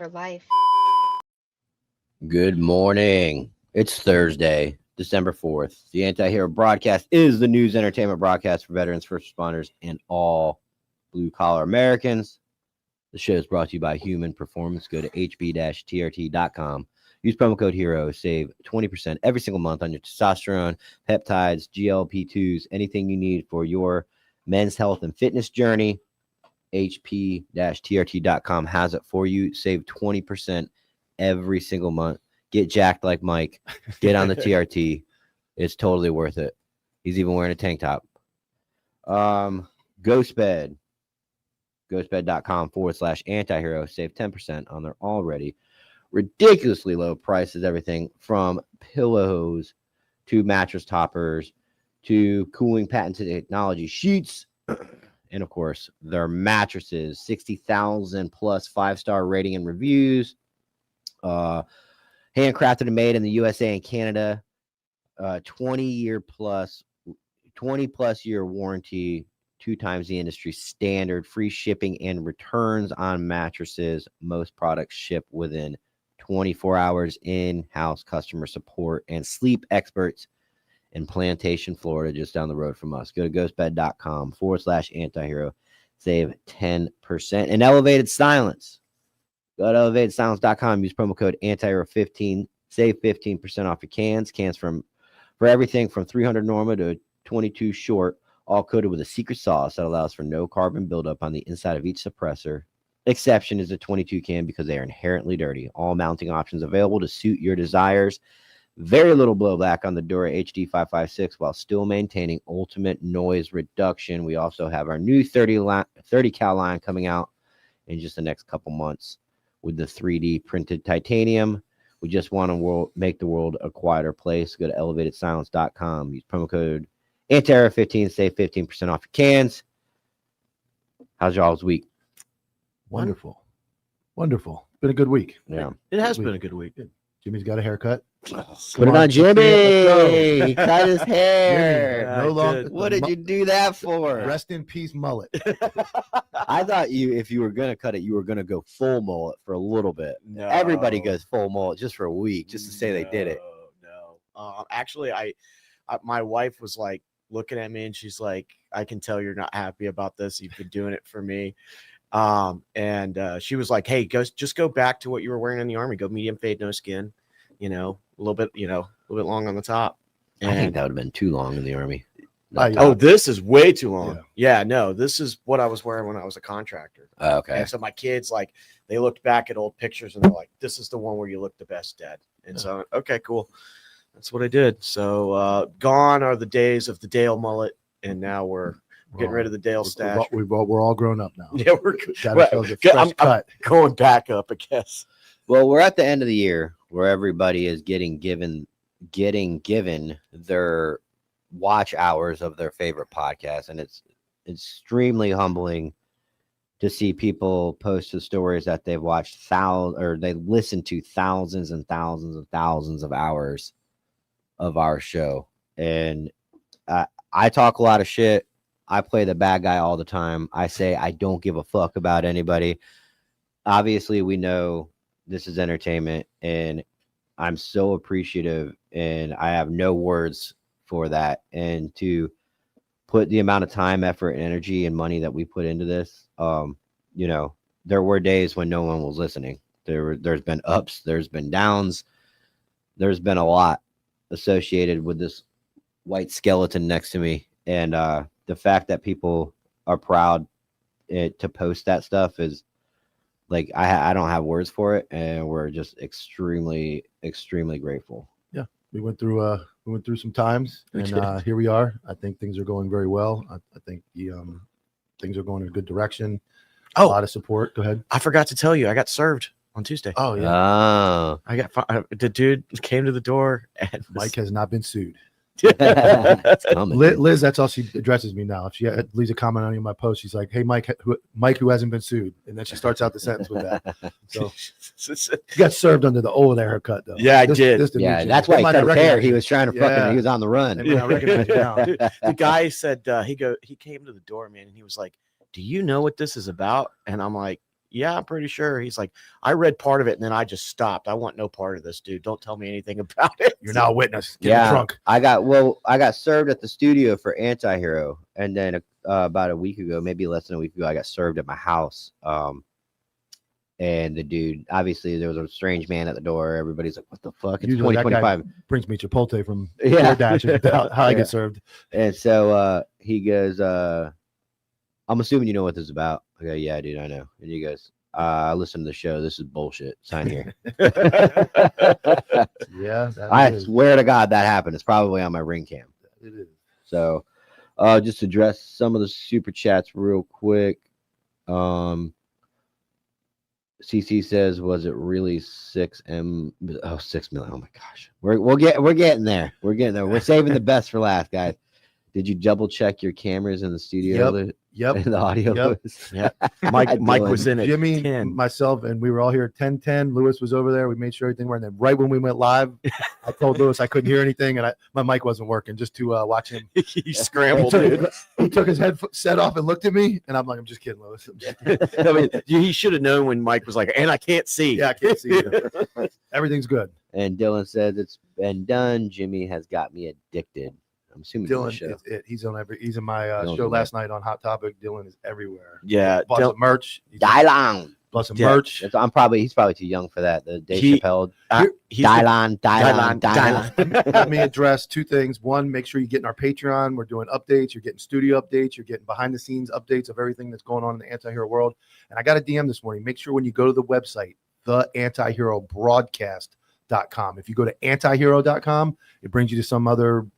for life. Good morning. It's Thursday, December 4th. The Anti-Hero broadcast is the news entertainment broadcast for veterans, first responders, and all blue-collar Americans. The show is brought to you by Human Performance. Go to hb-trt.com. Use promo code HERO. Save 20% every single month on your testosterone, peptides, GLP-2s, anything you need for your men's health and fitness journey. hp-trt.com has it for you. Save 20% every single month. Get jacked like Mike. Get on the TRT. It's totally worth it. He's even wearing a tank top. Ghostbed. Ghostbed.com/antihero. Save 10% on their already ridiculously low prices. Everything from pillows to mattress toppers to cooling patented technology sheets. And of course, their mattresses, 60,000 plus 5-star rating and reviews. Handcrafted and made in the USA and Canada. 20 plus year warranty, 2 times the industry standard, free shipping and returns on mattresses. Most products ship within 24 hours. In-house customer support and sleep experts in Plantation, Florida, just down the road from us. Go to ghostbed.com/antihero. Save 10%. And Elevated Silence. Go to elevatedsilence.com. Use promo code antihero15. Save 15% off your cans. Cans for everything from 300 Norma to 22 short, all coated with a secret sauce that allows for no carbon buildup on the inside of each suppressor. Exception is the 22 can because they are inherently dirty. All mounting options available to suit your desires. Very little blowback on the Dura HD556 while still maintaining ultimate noise reduction. We also have our new 30 cal line coming out in just the next couple months with the 3D printed titanium. We just want to make the world a quieter place. Go to elevatedsilence.com. Use promo code ANTIHERO15. Save 15% off your cans. How's y'all's week? Wonderful. Been a good week. Yeah. It has been a good week. Jimmy's got a haircut. Put it on Jimmy. He cut his Jimmy, hair. no longer. What did you do that for? Rest in peace, mullet. I thought if you were going to cut it, you were going to go full mullet for a little bit. No. Everybody goes full mullet just for a week, just to say they did it. No. Actually, my wife was like looking at me and she's like, I can tell you're not happy about this. You've been doing it for me. And she was like, hey, just go back to what you were wearing in the Army. Go medium fade, no skin, a little bit long on the top. And I think that would have been too long in the Army. This is way too long. Yeah, no, this is what I was wearing when I was a contractor. Okay. And so my kids, like, they looked back at old pictures and they're like, this is the one where you look the best, Dad. And so, okay, cool. That's what I did. So gone are the days of the Dale mullet, and now we're getting rid of the Dale stash. We're all grown up now. Yeah, I'm going back up, I guess. Well, we're at the end of the year where everybody is getting given their watch hours of their favorite podcast, and it's extremely humbling to see people post the stories that they've watched they listened to thousands and thousands and thousands of hours of our show. And I talk a lot of shit. I play the bad guy all the time. I say I don't give a fuck about anybody. Obviously, we know this is entertainment, and I'm so appreciative, and I have no words for that. And to put the amount of time, effort, energy, and money that we put into this, there were days when no one was listening. There's been ups, there's been downs, there's been a lot associated with this white skeleton next to me. And the fact that people are proud to post that stuff is like, I don't have words for it. And we're just extremely, extremely grateful. Yeah. We went through some times, and here we are. I think things are going very well. I think things are going in a good direction. A lot of support. Go ahead. I forgot to tell you, I got served on Tuesday. Oh, yeah. Oh. The dude came to the door, and Mike has not been sued. That's coming. Liz, that's all she addresses me now. If she leaves a comment on any of my posts, she's like, hey, Mike who hasn't been sued. And then she starts out the sentence with that. So he got served under the old haircut, though. Yeah, I did. That's why he cut his hair. He was trying to fucking, he was on the run. The guy said, he came to the door, man, and he was like, do you know what this is about? And I'm like, yeah, I'm pretty sure. He's like, I read part of it and then I just stopped. I want no part of this, dude. Don't tell me anything about it. You're now a witness. Get in the trunk. I got served at the studio for Anti-Hero, and then about a week ago, maybe less than a week ago, I got served at my house. And the dude, obviously, there was a strange man at the door. Everybody's like, "What the fuck?" It's 2025. Brings me Chipotle from Yeah. DoorDash. How I get served. And so he goes, "I'm assuming you know what this is about." I go, "Yeah, dude, I know." And he goes, "Listen to the show. This is bullshit. Sign here." Yeah, I swear to God that happened. It's probably on my ring cam. It is. So, just address some of the super chats real quick. CC says, "Was it really 6 million? Oh my gosh, we're getting there. We're getting there. We're saving the best for last, guys." Did you double check your cameras in the studio? Yep. The audio. Yep. Yeah. Mike was in it. Jimmy, 10. myself, and we were all here at 10:10. Lewis was over there. We made sure everything worked. And then right when we went live, I told Lewis I couldn't hear anything, and my mic wasn't working, just to watch him. He scrambled. He took his headset off and looked at me, and I'm like, "I'm just kidding, Lewis." I mean, he should have known when Mike was like, "And I can't see." Yeah, I can't see you. Everything's good. And Dylan says it's been done. Jimmy has got me addicted. I'm assuming Dylan, he's in my show last night on Hot Topic. Dylan is everywhere. Yeah, Bought some merch. Dylan. Bought some merch. He's probably too young for that. The Dave Chappelle. Dylan. Let me address two things. One, make sure you get in our Patreon. We're doing updates. You're getting studio updates. You're getting behind the scenes updates of everything that's going on in the anti-hero world. And I got a DM this morning. Make sure when you go to the website, theantiherobroadcast.com. If you go to antihero.com, it brings you to something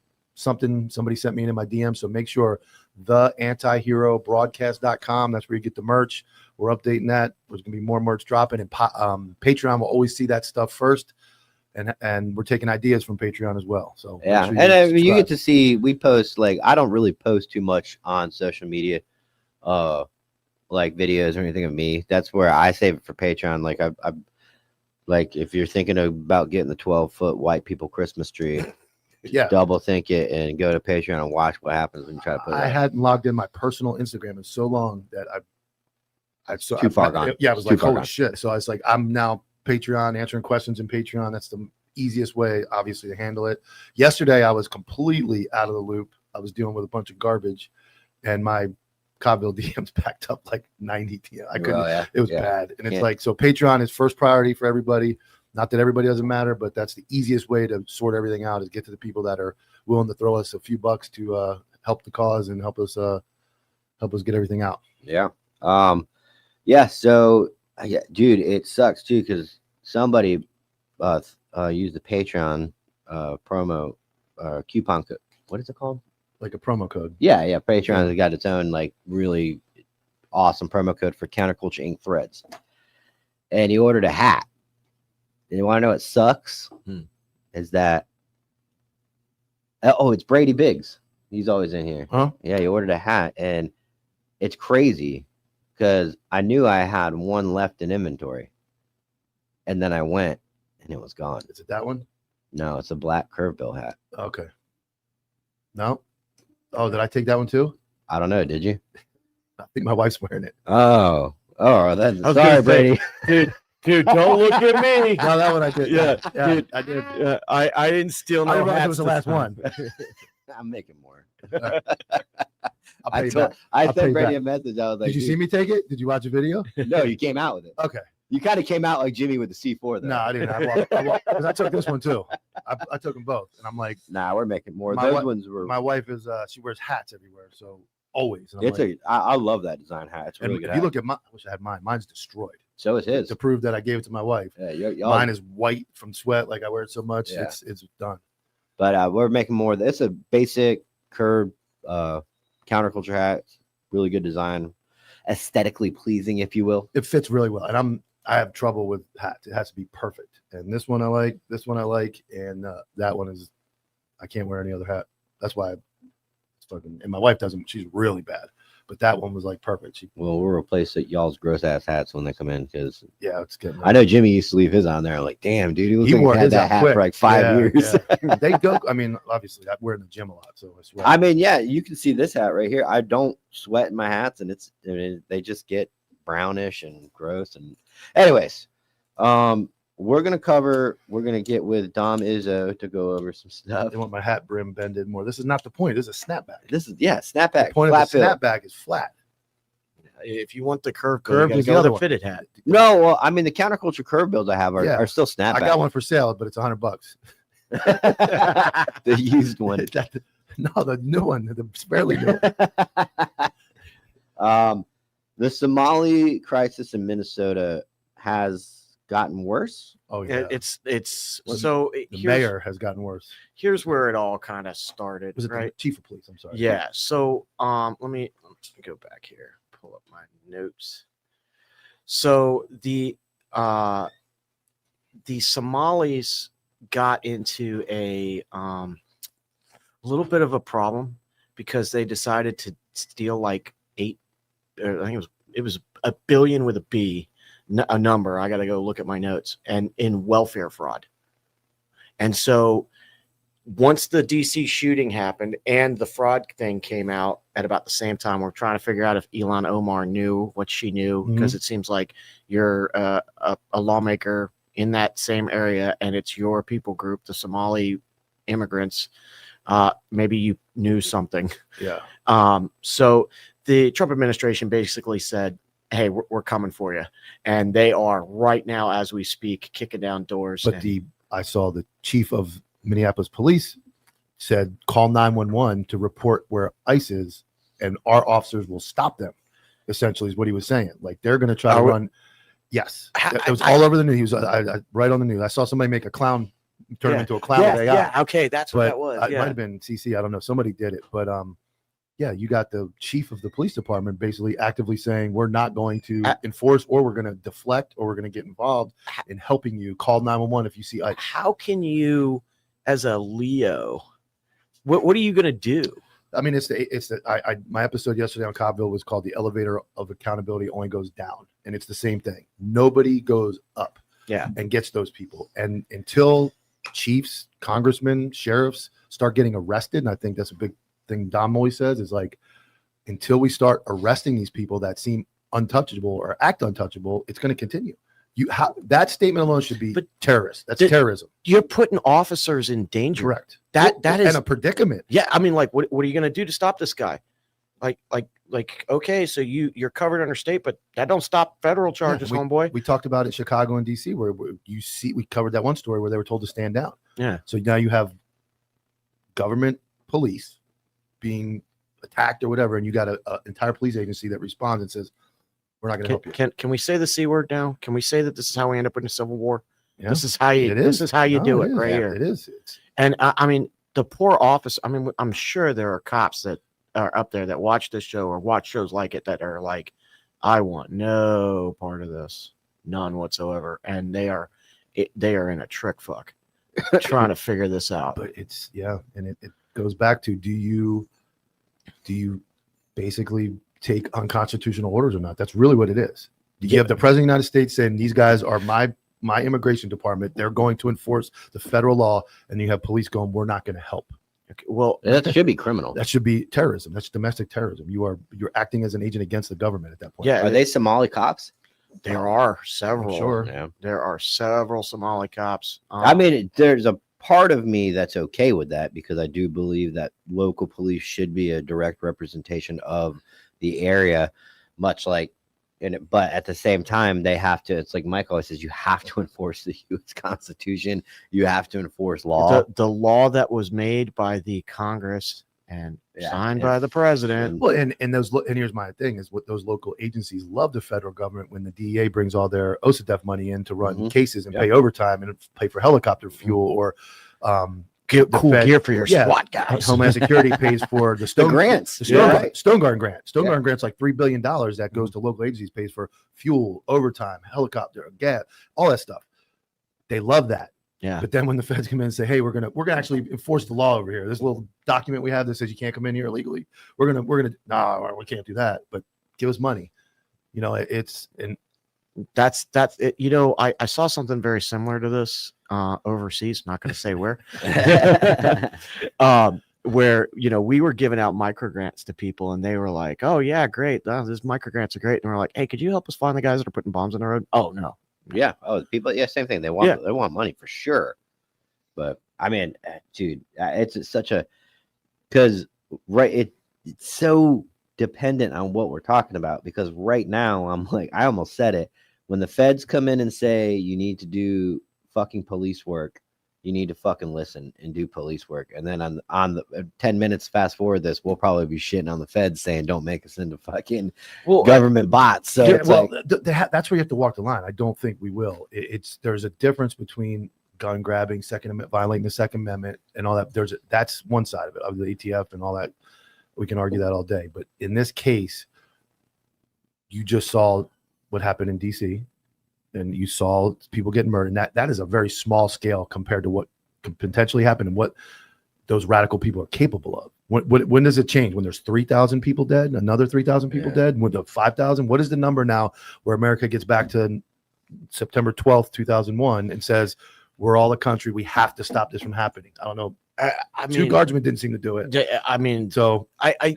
somebody sent me in my DM. So make sure theantiherobroadcast.com. That's where you get the merch. We're updating that. There's going to be more merch dropping, and Patreon will always see that stuff first. And we're taking ideas from Patreon as well. So yeah, sure and you get to see. We post I don't really post too much on social media, like videos or anything of me. That's where I save it for Patreon. Like if you're thinking about getting the 12-foot white people Christmas tree. Yeah, double think it and go to Patreon and watch what happens when you try to put it. I hadn't logged in my personal Instagram in so long that too far gone. Yeah, I was like, holy shit. So I was like, I'm now Patreon, answering questions in Patreon. That's the easiest way, obviously, to handle it. Yesterday, I was completely out of the loop. I was dealing with a bunch of garbage, and my Cobville DMs backed up like 90 DMs. I couldn't. It was bad, and it's like, so Patreon is first priority for everybody. Not that everybody doesn't matter, but that's the easiest way to sort everything out, is get to the people that are willing to throw us a few bucks to help the cause and help us get everything out. Yeah. Yeah. So, dude, it sucks too, because somebody used the Patreon promo coupon code. What is it called? Like a promo code. Yeah. Patreon has got its own really awesome promo code for Counterculture Inc. threads, and he ordered a hat. And you want to know what sucks? Is that it's Brady Biggs. He's always in here. Huh? Yeah, he ordered a hat, and it's crazy because I knew I had one left in inventory, and then I went, and it was gone. Is it that one? No, it's a black curve bill hat. Okay. No. Oh, did I take that one too? I don't know. Did you? I think my wife's wearing it. Oh, that's sorry, Brady. Dude, don't look at me. No, that one I did. Yeah, dude, I did. I didn't steal no hats. It was the last one. I'm making more. I sent Brady a message. I was like, did you see me take it? Did you watch a video? No, you came out with it. Okay. You kind of came out like Jimmy with the C4, though. No, I didn't. Because I took this one too. I took them both, and I'm like, nah, we're making more. Those ones were. My wife is she wears hats everywhere, so always. I love that design hat. It's really good. If you look at mine, I wish I had mine. Mine's destroyed. So is his. To prove that I gave it to my wife. Yeah, mine is white from sweat. Like I wear it so much, it's done. But we're making more. It's a basic curved counterculture hat. Really good design, aesthetically pleasing, if you will. It fits really well, and I have trouble with hats. It has to be perfect. And this one I like. This one I like, and that one is. I can't wear any other hat. That's why. And my wife doesn't. She's really bad. But that one was like perfect. We'll replace y'all's gross ass hats when they come in, because it's good. I know Jimmy used to leave his on there. I'm like, damn, dude, he wore had that hat quick. for like 5 years. Yeah. They go. I mean, obviously, I wear in the gym a lot, so I sweat. You can see this hat right here. I don't sweat in my hats, and they just get brownish and gross. And anyways, we're gonna get with Dom Izzo to go over some stuff. They want my hat brim bended more. This is not the point. This is a snapback. This is snapback. The point of the snapback is flat. If you want the curve is the other one. fitted hat. No, well, I mean the counterculture curve builds I have are still snapback. I got one for sale, but it's $100. The used one. No, the new one. The fairly new. The Somali crisis in Minnesota has gotten worse. Oh yeah, It's so the mayor has gotten worse. Here's where it all kind of started. Was it right? the chief of police? I'm sorry. Yeah. So let me go back here. Pull up my notes. So the Somalis got into a little bit of a problem because they decided to steal like I think it was $1 billion with a B, a number. I got to go look at my notes, and in welfare fraud. And so once the DC shooting happened and the fraud thing came out at about the same time, we're trying to figure out if Ilhan Omar knew what she knew, because it seems like you're a lawmaker in that same area and it's your people group, the Somali immigrants. Maybe you knew something. Yeah. So the Trump administration basically said, hey, we're coming for you. And they are right now, as we speak, kicking down doors. But I saw the chief of Minneapolis police said, call 911 to report where ICE is, and our officers will stop them, essentially is what he was saying. Like they're going to try to run. Yes. It was all over the news. He was right on the news. I saw somebody make a clown turn him into a clown. Yeah. Okay. That's what that was. It might have been CC. I don't know. Somebody did it. But yeah, you got the chief of the police department basically actively saying we're not going to enforce, or we're going to deflect, or we're going to get involved in helping you. Call 911 if you see ICE. How can you, as a Leo, what are you going to do? I mean, my episode yesterday on Cobbville was called "The Elevator of Accountability Only Goes Down," and it's the same thing. Nobody goes up, and gets those people, and until chiefs, congressmen, sheriffs start getting arrested, and I think that's a big thing Dom always says is like, until we start arresting these people that seem untouchable or act untouchable, it's going to continue. That statement alone should be terrorist. That's terrorism. You're putting officers in danger. Correct. That is in a predicament. Yeah, I mean, like, what are you going to do to stop this guy? Like, okay, so you're covered under state, but that don't stop federal charges, homeboy. We talked about it in Chicago and DC, where we covered that one story where they were told to stand down. Yeah. So now you have government police being attacked or whatever, and you got an entire police agency that responds and says, we're not going to help you. Can we say the C word now? Can we say that this is how we end up in a civil war? Yeah. This is how you do it right here. It is. And I mean, the poor officer, I mean, I'm sure there are cops that are up there that watch this show or watch shows like it that are like, I want no part of this, none whatsoever. And they are in a trick fuck trying to figure this out. But and it goes back to, do you basically take unconstitutional orders or not? That's really what it is. You have the president of the United States saying, these guys are my immigration department, they're going to enforce the federal law, and you have police going, we're not going to help. Okay, well, that should be criminal. That should be terrorism. That's domestic terrorism. You're acting as an agent against the government at that point. Yeah. Are they Somali cops? There are several. Sure. Yeah. There are several Somali cops. I mean, there's a part of me that's okay with that, because I do believe that local police should be a direct representation of the area, much like but at the same time, they have to, it's like Mike always says, you have to enforce the U.S. Constitution. You have to enforce law. The law that was made by the Congress and signed by the president. Well, and here's my thing is, what those local agencies love the federal government when the DEA brings all their OSADEF money in to run cases and pay overtime and pay for helicopter fuel or get cool gear for your SWAT guys. Homeland Security pays for the grants. Stone Garden grant. Stone Garden grant's like $3 billion that goes to local agencies, pays for fuel, overtime, helicopter, gas, all that stuff. They love that. Yeah. But then when the feds come in and say, hey, we're gonna actually enforce the law over here. This little document we have that says you can't come in here illegally. We're gonna we can't do that. But give us money. You know, that's it. You know, I saw something very similar to this overseas. Not going to say where. where we were giving out micro grants to people, and they were like, "Oh yeah, great, these micro grants are great," and we're like, "Hey, could you help us find the guys that are putting bombs on the road?" Oh no. Yeah. Oh, people. Yeah, same thing. They want money for sure. But I mean, dude, it's such a because it's so dependent on what we're talking about. Because right now, I'm like, I almost said it. When the feds come in and say you need to do fucking police work, you need to fucking listen and do police work. And then on the 10 minutes, fast forward this, we'll probably be shitting on the feds saying don't make us into fucking government bots. So that's where you have to walk the line. I don't think we will. There's a difference between gun grabbing, Second Amendment, violating the Second Amendment, and all that. That's one side of it, of the ATF and all that. We can argue that all day, but in this case, you just saw what happened in DC, and you saw people getting murdered. And that is a very small scale compared to what could potentially happen and what those radical people are capable of. When does it change? When there's 3,000 people dead, another 3,000 people dead, with the 5,000? What is the number now where America gets back to September 12th, 2001, and says, we're all a country, we have to stop this from happening? I don't know. I mean, 2 Guardsmen didn't seem to do it. I mean, so I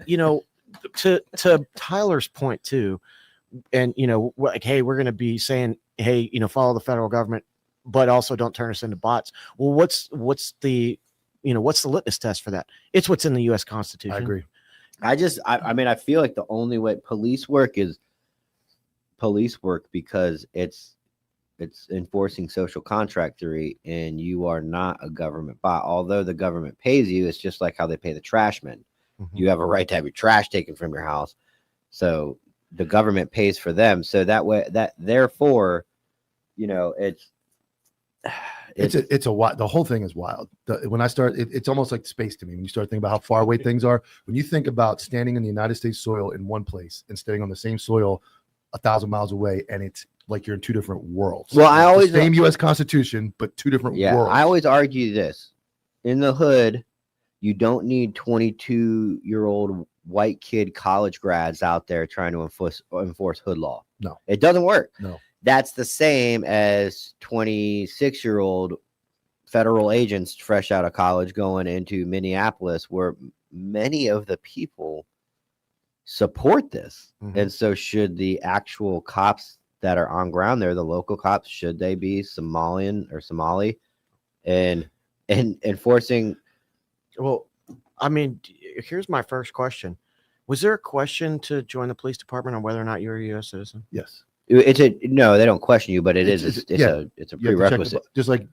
to Tyler's point too, and like, hey, we're going to be saying, hey, follow the federal government, but also don't turn us into bots. Well, what's the litmus test for that? It's what's in the U.S. Constitution. I agree. I mean, I feel like the only way police work is police work because it's enforcing social contract theory, and you are not a government bot. Although the government pays you, it's just like how they pay the trashmen. Mm-hmm. You have a right to have your trash taken from your house. So the government pays for them. So therefore, it's the whole thing is wild. When I start, it's almost like space to me. When you start thinking about how far away things are, when you think about standing in the United States soil in one place and standing on the same soil 1,000 miles away, and it's like you're in 2 different worlds. Well, I always the same U.S. Constitution, but 2 different worlds. I always argue this: in the hood, you don't need 22-year-old white kid college grads out there trying to enforce hood law. No, it doesn't work. No, that's the same as 26-year-old federal agents fresh out of college going into Minneapolis, where many of the people support this. Mm-hmm. And so should the actual cops that are on ground there, the local cops, should they be Somali and enforcing? Well, I mean, here's my first question. Was there a question to join the police department on whether or not you're a U.S. citizen? Yes. No, they don't question you, but it's a prerequisite. Just like,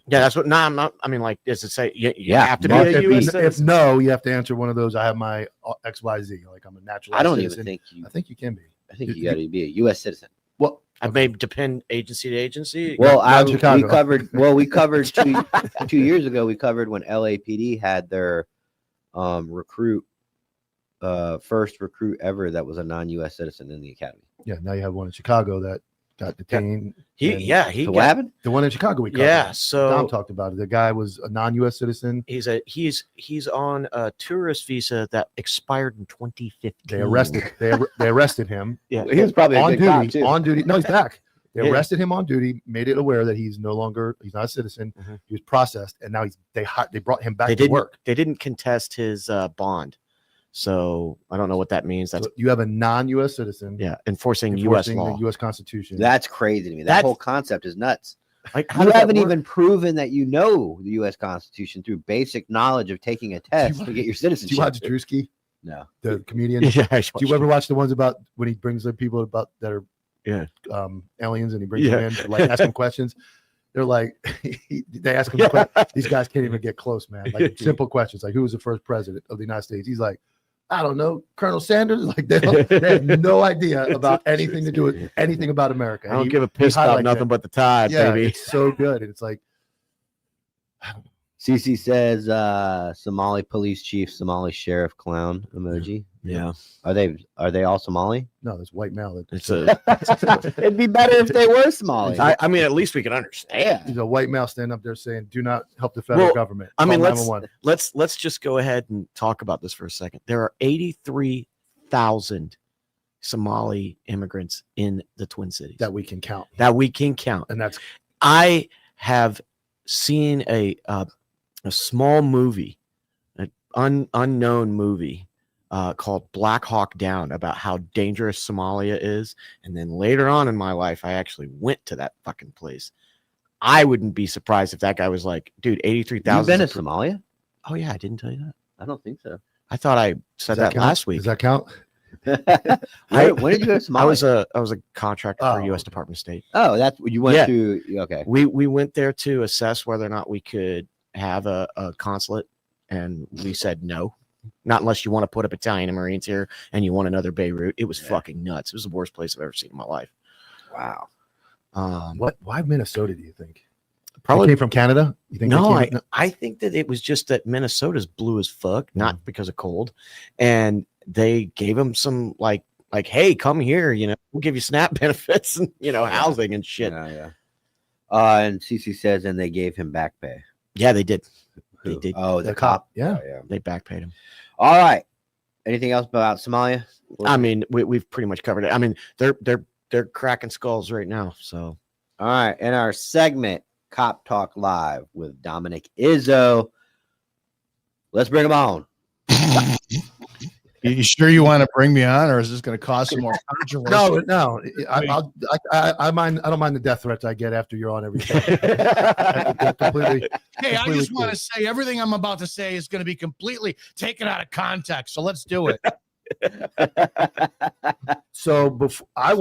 that's what. No, I'm not. I mean, like, does it say you have to be a U.S. citizen? If no, you have to answer one of those. I have my XYZ. Like, I'm a naturalized. I don't citizen. even think you. I think you can be. I think you got to be a U.S. citizen. Well, it may depend agency to agency. Well, we covered 2 years ago. We covered when LAPD had their first recruit ever that was a non-U.S. citizen in the academy. Yeah, now you have one in Chicago that got detained. What happened? The one in Chicago we covered. Yeah, so Tom talked about it. The guy was a non-U.S. citizen. He's on a tourist visa that expired in 2015. They arrested him. Yeah, he was probably on a good cop, too. On duty. No, he's back. They arrested him on duty, made it aware that he's not a citizen. Mm-hmm. He was processed, and now they brought him back to work. They didn't contest his bond. So I don't know what that means. So you have a non-U.S. citizen, enforcing U.S. law, the U.S. Constitution. That's crazy to me. That whole concept is nuts. Like, you haven't even proven that you know the U.S. Constitution through basic knowledge of taking a test to get your citizenship. Do you watch Drewski? No, the comedian. Yeah, do you ever watch the ones about when he brings the people about that are aliens and he brings them in to, like, ask them questions? They're like, they ask him questions. These guys can't even get close, man. Like, simple questions, like, who was the first president of the United States? He's like, I don't know, Colonel Sanders. Like, they have no idea about anything to do with anything about America. I don't give a piss about nothing but the tide, baby. It's so good. And it's like, I don't know. CC says Somali police chief, Somali sheriff clown emoji. Yeah. Are they all Somali? No, there's white male. It'd be better if they were Somali. I mean, at least we can understand. There's a white male standing up there saying, "Do not help the federal government." I mean, let's just go ahead and talk about this for a second. There are 83,000 Somali immigrants in the Twin Cities that we can count. And I have seen a small movie. unknown movie called Black Hawk Down about how dangerous Somalia is. And then later on in my life, I actually went to that fucking place. I wouldn't be surprised if that guy was like, dude, 83,000. You've been to Somalia? Oh, yeah. I didn't tell you that. I don't think so. I thought I said that last week. Does that count? when did you go to Somalia? I was a contractor for U.S. Department of State. Oh, that's you went to. Okay. We went there to assess whether or not we could have a consulate, and we said no. Not unless you want to put a battalion of Marines here and you want another Beirut. It was fucking nuts. It was the worst place I've ever seen in my life. Wow. Why Minnesota, do you think? Probably they came from Canada? You think? No, I think that it was just that Minnesota's blue as fuck, not because of cold. And they gave him some like, hey, come here, we'll give you SNAP benefits and housing and shit. Yeah. And CC says, and they gave him back pay. Yeah, they did. Who? They did. Oh, the cop. Yeah. Oh, yeah. They back paid him. All right. Anything else about Somalia? I mean, we've pretty much covered it. I mean, they're cracking skulls right now. So, all right. In our segment, Cop Talk Live with Dominic Izzo. Let's bring him on. You sure you want to bring me on, or is this going to cause some more controversy? No. I don't mind the death threats I get after you're on every day. Hey, I just want to say everything I'm about to say is going to be completely taken out of context. So let's do it. So I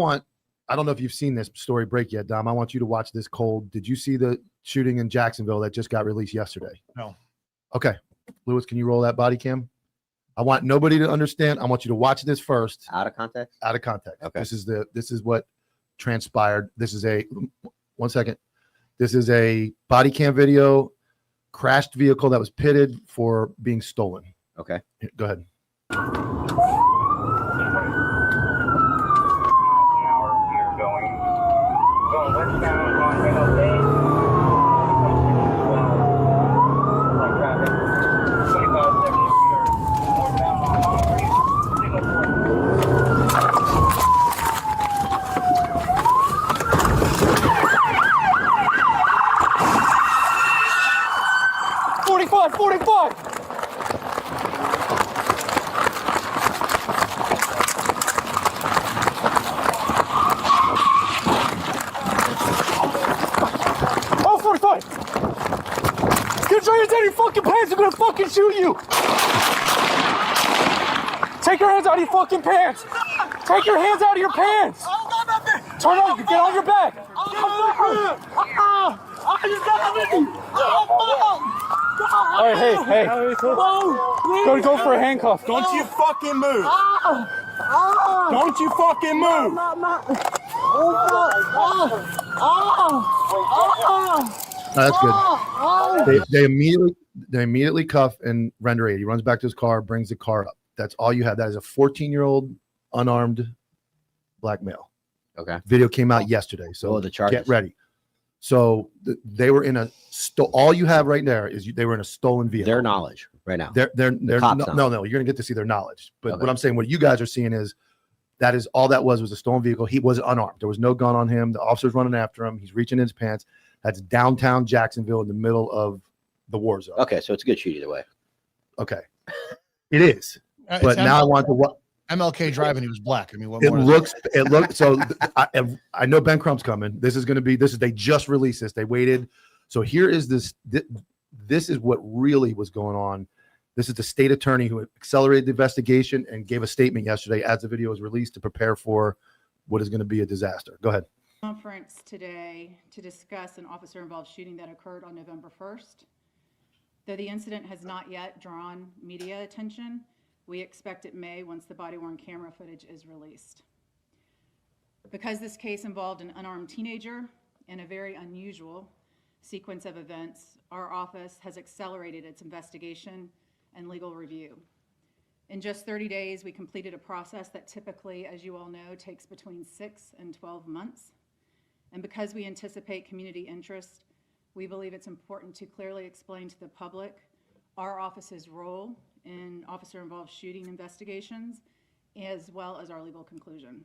don't know if you've seen this story break yet, Dom. I want you to watch this cold. Did you see the shooting in Jacksonville that just got released yesterday? No. Okay. Lewis, can you roll that body cam? I want nobody to understand. I want you to watch this first. Out of context? Out of context. Okay. This is what transpired. This is one second. This is a body cam video, crashed vehicle that was pitted for being stolen. Okay. Go ahead. Fucking shoot you! Take your hands out of your fucking pants! Take your hands out of your pants! Turn on, get on your back! Alright, hey. Go for a handcuff. Don't you fucking move! Don't you fucking move! That's good. They immediately cuff and render aid. He runs back to his car, brings the car up. That's all you have. That is a 14-year-old unarmed black male. Okay. Video came out yesterday, so the charges. Get ready. So they were in all you have right there is they were in a stolen vehicle. Their knowledge right now. They're no, you're gonna get to see their knowledge. But Okay. what I'm saying, what you guys are seeing is that is all that was a stolen vehicle. He was unarmed. There was no gun on him. The officer's running after him. He's reaching in his pants. That's downtown Jacksonville in the middle of the war zone. Okay, so it's a good shoot either way. Okay. It is. But now I want to what MLK Drive, and he was black. I mean, what it more looks so I know Ben Crump's coming. This is they just released this. They waited. So here is this is what really was going on. This is the state attorney who accelerated the investigation and gave a statement yesterday as the video was released to prepare for what is going to be a disaster. Go ahead. Conference today to discuss an officer-involved shooting that occurred on November 1st. Though the incident has not yet drawn media attention, we expect it may once the body-worn camera footage is released. Because this case involved an unarmed teenager and a very unusual sequence of events, our office has accelerated its investigation and legal review. In just 30 days, we completed a process that typically, as you all know, takes between 6 and 12 months. And because we anticipate community interest, we believe it's important to clearly explain to the public our office's role in officer-involved shooting investigations, as well as our legal conclusion.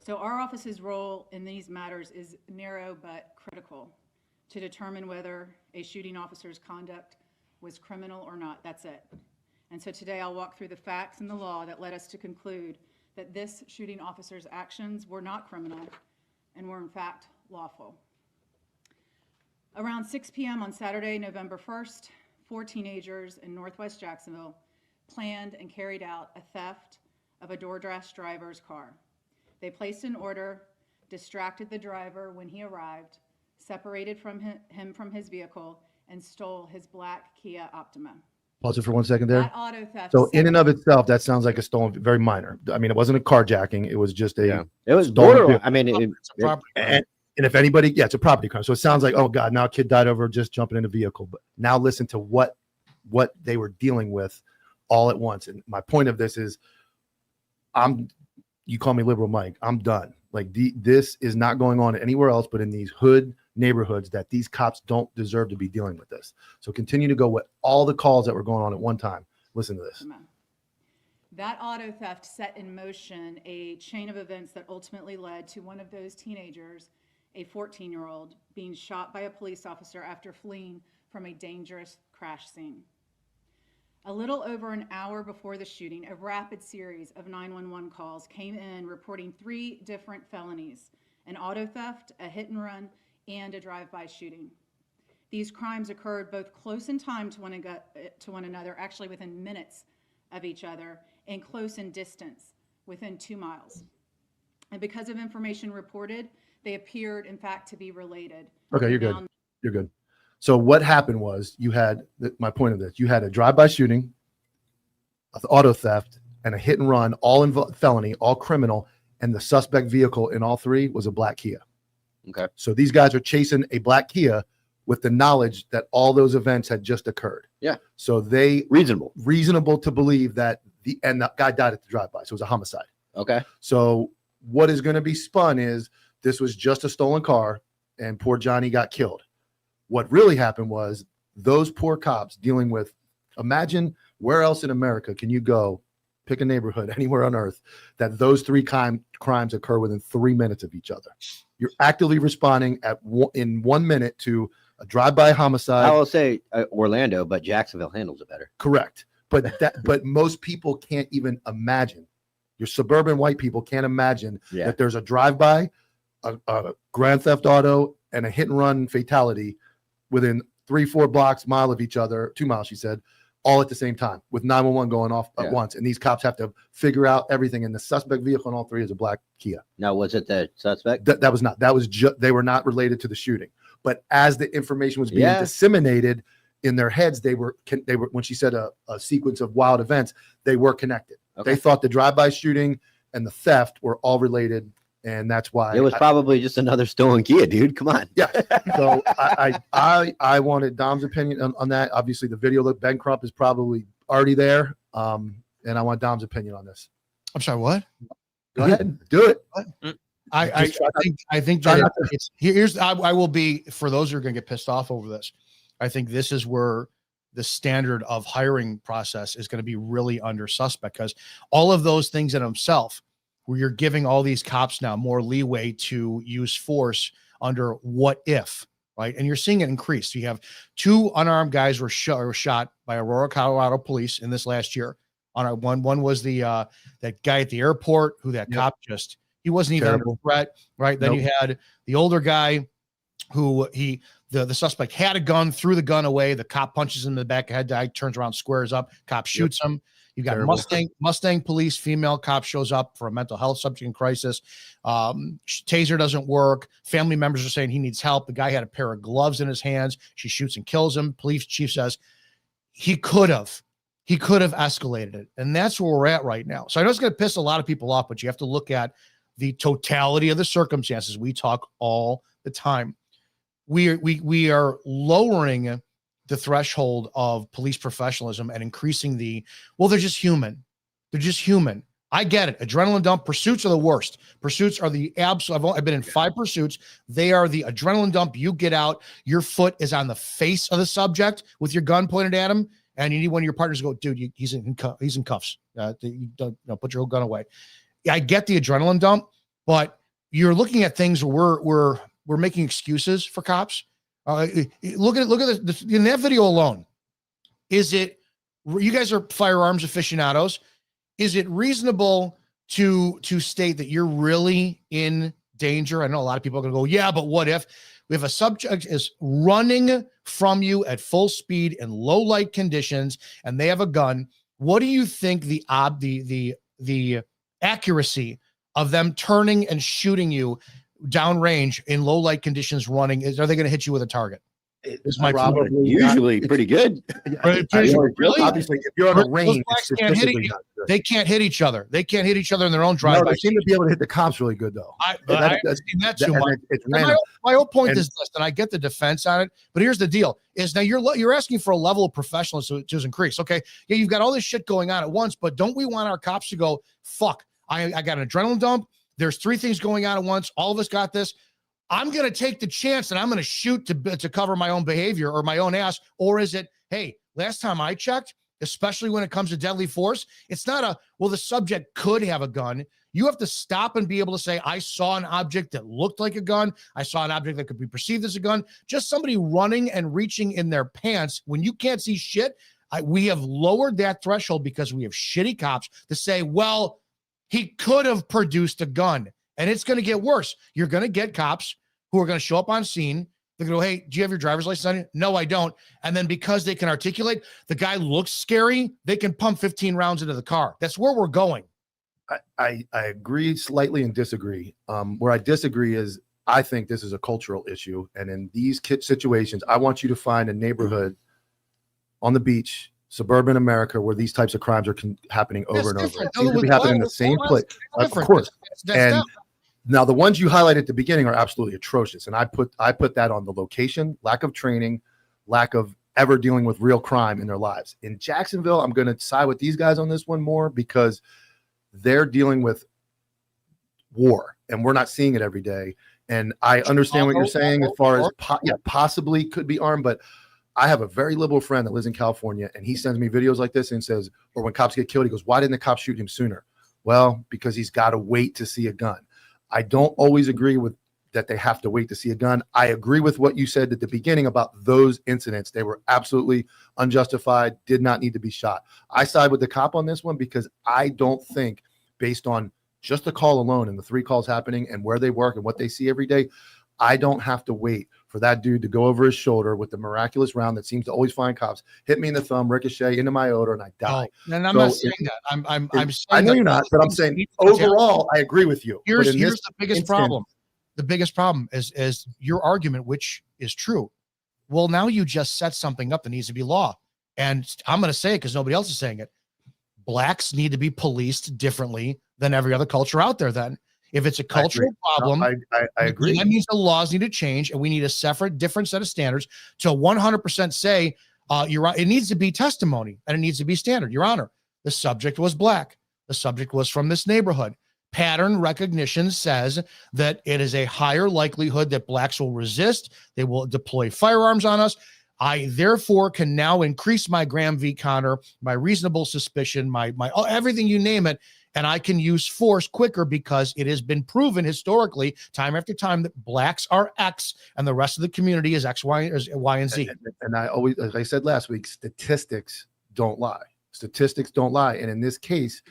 So our office's role in these matters is narrow but critical to determine whether a shooting officer's conduct was criminal or not. That's it. And so today I'll walk through the facts and the law that led us to conclude that this shooting officer's actions were not criminal and were in fact lawful. Around 6 p.m. on Saturday, November 1st, 4 teenagers in Northwest Jacksonville planned and carried out a theft of a DoorDash driver's car. They placed an order, distracted the driver when he arrived, separated from him from his vehicle, and stole his black Kia Optima. Pause it for 1 second there. That auto theft. So in and of itself, that sounds like a stolen, very minor. I mean, it wasn't a carjacking. It was just a, Yeah. It was stolen borderline. vehicle. I mean, It's a property crime. and if anybody, yeah, it's a property crime. So it sounds like, oh God, now a kid died over just jumping in a vehicle. But now listen to what they were dealing with all at once. And my point of this is, you call me liberal Mike, I'm done. Like this is not going on anywhere else but in these hood neighborhoods that these cops don't deserve to be dealing with this. So continue to go with all the calls that were going on at one time. Listen to this. That auto theft set in motion a chain of events that ultimately led to one of those teenagers, a 14-year-old, being shot by a police officer after fleeing from a dangerous crash scene. A little over an hour before the shooting, a rapid series of 911 calls came in reporting 3 different felonies: an auto theft, a hit and run, and a drive-by shooting. These crimes occurred both close in time to one another, actually within minutes of each other, and close in distance, within 2 miles. And because of information reported, they appeared, in fact, to be related. Okay, you're good. You're good. So what happened was you had, my point of this, you had a drive-by shooting, an auto theft, and a hit and run, all felony, all criminal, and the suspect vehicle in all 3 was a black Kia. Okay. So these guys are chasing a black Kia with the knowledge that all those events had just occurred. Yeah. So they reasonable to believe that the guy died at the drive-by. So it was a homicide. Okay. So what is going to be spun is this was just a stolen car and poor Johnny got killed. What really happened was those poor cops dealing with, imagine where else in America can you go, pick a neighborhood anywhere on earth, that those 3 crimes occur within 3 minutes of each other. You're actively responding in 1 minute to a drive-by homicide. I will say Orlando, but Jacksonville handles it better. Correct. But most people can't even imagine. Your suburban white people can't imagine that there's a drive-by, a grand theft auto, and a hit and run fatality within 3-4 blocks, mile of each other, 2 miles, she said, all at the same time with 911 going off at once. And these cops have to figure out everything. And the suspect vehicle in all 3 is a black Kia. Now, was it the suspect? That was not. That was just, they were not related to the shooting. But as the information was being disseminated in their heads, they were, when she said a sequence of wild events, they were connected. Okay. They thought the drive-by shooting and the theft were all related. And that's why it was probably just another stolen Kia, dude. Come on. Yeah. So I wanted Dom's opinion on that. Obviously, the video look, Ben Crump is probably already there. And I want Dom's opinion on this. I'm sorry, what? Go ahead. Do it. I think that it's here's I will be, for those who are going to get pissed off over this, I think this is where the standard of hiring process is going to be really under suspect, because all of those things in themselves, where you're giving all these cops now more leeway to use force under what if, right? And you're seeing it increase. So you have 2 unarmed guys were shot by Aurora, Colorado police in this last year. One was the that guy at the airport who that cop just, he wasn't even under threat, right? Then you had the older guy who the suspect had a gun, threw the gun away. The cop punches him in the back of the head, guy turns around, squares up, cop shoots him. You got Mustang police, female cop shows up for a mental health subject in crisis. Taser doesn't work. Family members are saying he needs help. The guy had a pair of gloves in his hands. She shoots and kills him. Police chief says he could have escalated it. And that's where we're at right now. So I know it's going to piss a lot of people off, but you have to look at the totality of the circumstances. We talk all the time. We are lowering the threshold of police professionalism and increasing they're just human. They're just human. I get it. Adrenaline dump pursuits are the worst. Pursuits are the absolute. I've been in 5 pursuits. They are the adrenaline dump. You get out, your foot is on the face of the subject with your gun pointed at him, and you need one of your partners to go, dude, he's in cuffs. You don't put your gun away. I get the adrenaline dump, but you're looking at things where we're making excuses for cops. Look at this in that video alone. is it, you guys are firearms aficionados. Is it reasonable to state that you're really in danger? I know a lot of people are going to go, yeah, but what if a subject is running from you at full speed in low light conditions and they have a gun? What do you think the accuracy of them turning and shooting you downrange in low light conditions running is? Are they going to hit you with a target? It's probably usually pretty good. Really? Obviously, if you're on a range, they can't hit each other. They can't hit each other in their own drive. No, they seem to be able to hit the cops really good, though. I haven't seen that too much. My whole point is this, and I get the defense on it, but here's the deal: is now you're asking for a level of professionalism to increase. Okay, yeah, you've got all this shit going on at once, but don't we want our cops to go, fuck, I got an adrenaline dump. There's 3 things going on at once. All of us got this. I'm going to take the chance and I'm going to shoot to cover my own behavior or my own ass. Or is it, hey, last time I checked, especially when it comes to deadly force, it's not the subject could have a gun. You have to stop and be able to say, I saw an object that looked like a gun. I saw an object that could be perceived as a gun. Just somebody running and reaching in their pants when you can't see shit. We have lowered that threshold because we have shitty cops to say, well, he could have produced a gun. And it's going to get worse. You're going to get cops who are going to show up on scene. They're going to go, hey, do you have your driver's license on you? No, I don't. And then because they can articulate, the guy looks scary, they can pump 15 rounds into the car. That's where we're going. I agree slightly and disagree. Where I disagree is I think this is a cultural issue. And in these situations, I want you to find a neighborhood on the beach, suburban America, where these types of crimes are happening over and over. It seems to be happening in the same place. Of course. And now the ones you highlight at the beginning are absolutely atrocious. And I put that on the location, lack of training, lack of ever dealing with real crime in their lives. In Jacksonville, I'm going to side with these guys on this one more because they're dealing with war and we're not seeing it every day. And I understand what you're saying as far as possibly could be armed, but I have a very liberal friend that lives in California and he sends me videos like this and says, or when cops get killed, he goes, why didn't the cops shoot him sooner? Well, because he's got to wait to see a gun. I don't always agree with that they have to wait to see a gun. I agree with what you said at the beginning about those incidents. They were absolutely unjustified, did not need to be shot. I side with the cop on this one because I don't think, based on just the call alone and the 3 calls happening and where they work and what they see every day, I don't have to wait for that dude to go over his shoulder with the miraculous round that seems to always find cops, hit me in the thumb, ricochet into my odor, and I die. Oh, and I'm not saying that. I'm saying I know you're not, but I'm saying overall, I agree with you. Here's the biggest problem. The biggest problem is your argument, which is true. Well, now you just set something up that needs to be law. And I'm going to say it because nobody else is saying it. Blacks need to be policed differently than every other culture out there then. If it's a cultural problem, I agree. That means the laws need to change, and we need a different set of standards to 100% say, it needs to be testimony, and it needs to be standard. Your Honor, the subject was black. The subject was from this neighborhood. Pattern recognition says that it is a higher likelihood that blacks will resist. They will deploy firearms on us. I therefore can now increase my Graham v. Connor, my reasonable suspicion, my everything, you name it. And I can use force quicker because it has been proven historically, time after time, that blacks are X and the rest of the community is X, Y, and Z. And I always, as I said last week, statistics don't lie. Statistics don't lie. And in this case,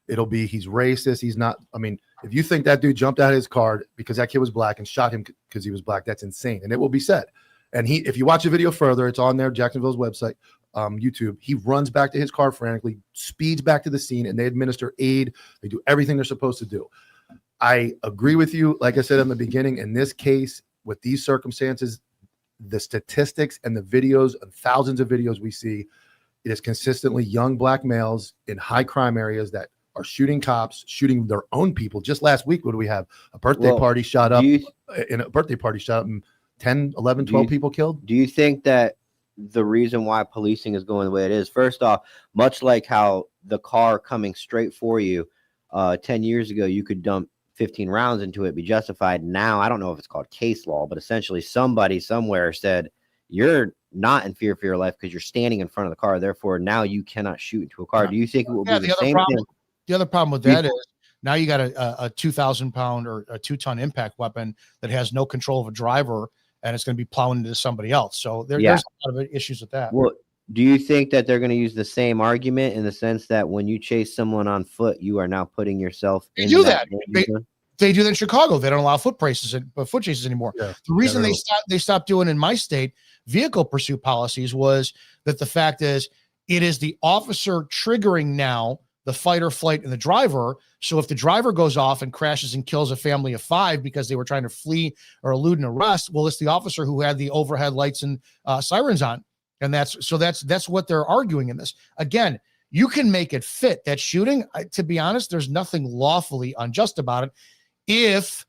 it'll be he's racist. He's not. I mean, if you think that dude jumped out of his car because that kid was black and shot him because he was black, that's insane. And it will be said. And if you watch the video further, it's on there, Jacksonville's website. YouTube, he runs back to his car frantically, speeds back to the scene, and they administer aid. They do everything they're supposed to do. I agree with you. Like I said in the beginning, in this case, with these circumstances, the statistics and the videos and thousands of videos we see, it is consistently young black males in high crime areas that are shooting cops, shooting their own people. Just last week, what do we have? A birthday party shot up and 10, 11, 12 people killed. Do you think that the reason why policing is going the way it is, first off, much like how the car coming straight for you 10 years ago, you could dump 15 rounds into it, be justified. Now, I don't know if it's called case law, but essentially somebody somewhere said, you're not in fear for your life because you're standing in front of the car. Therefore, now you cannot shoot into a car. Do you think it will be the same thing? The other problem with that is now you got a 2,000-pound or a 2-ton impact weapon that has no control of a driver, and it's going to be plowing into somebody else. So there's a lot of issues with that. Well, Do you think that they're going to use the same argument in the sense that when you chase someone on foot, you are now putting yourself in that danger zone? They do that in Chicago. They don't allow foot chases anymore. Yeah, the reason they stopped doing in my state vehicle pursuit policies was that the fact is it is the officer triggering now the fight or flight in the driver. So if the driver goes off and crashes and kills a family of 5 because they were trying to flee or elude an arrest, well, it's the officer who had the overhead lights and sirens on. And that's what they're arguing in this. Again, you can make it fit that shooting. To be honest, there's nothing lawfully unjust about it. If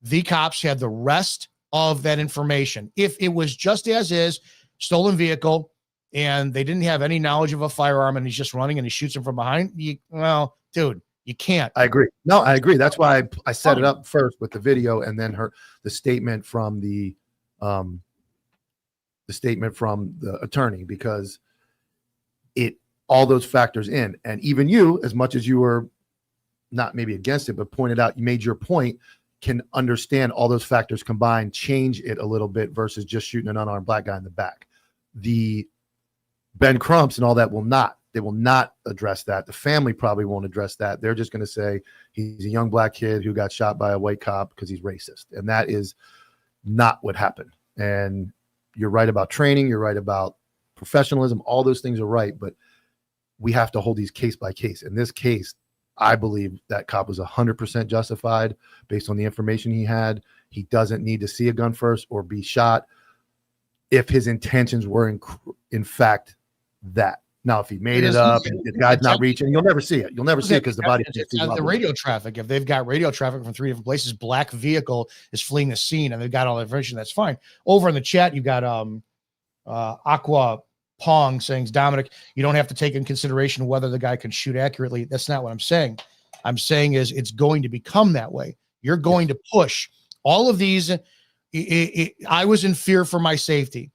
the cops had the rest of that information, if it was just as is, stolen vehicle, and they didn't have any knowledge of a firearm and he's just running and he shoots him from behind, well, dude, you can't. I agree. No, I agree. That's why I set it up first with the video and then the statement from the attorney, because all those factors in. And even you, as much as you were not maybe against it, but pointed out, you made your point, can understand all those factors combined, change it a little bit versus just shooting an unarmed black guy in the back. The Ben Crumps and all that they will not address that. The family probably won't address that. They're just going to say he's a young black kid who got shot by a white cop because he's racist. And that is not what happened. And you're right about training. You're right about professionalism. All those things are right, but we have to hold these case by case. In this case, I believe that cop was 100% justified based on the information he had. He doesn't need to see a gun first or be shot if his intentions were in fact that. Now, if he made it up and the guy's not reaching, you'll never see it. You'll never see it because the body is too the radio traffic. If they've got radio traffic from 3 different places, black vehicle is fleeing the scene and they've got all the information, that's fine. Over in the chat, you've got Aqua Pong saying, Dominic, you don't have to take in consideration whether the guy can shoot accurately. That's not what I'm saying. I'm saying is it's going to become that way. You're going to push all of these. I was in fear for my safety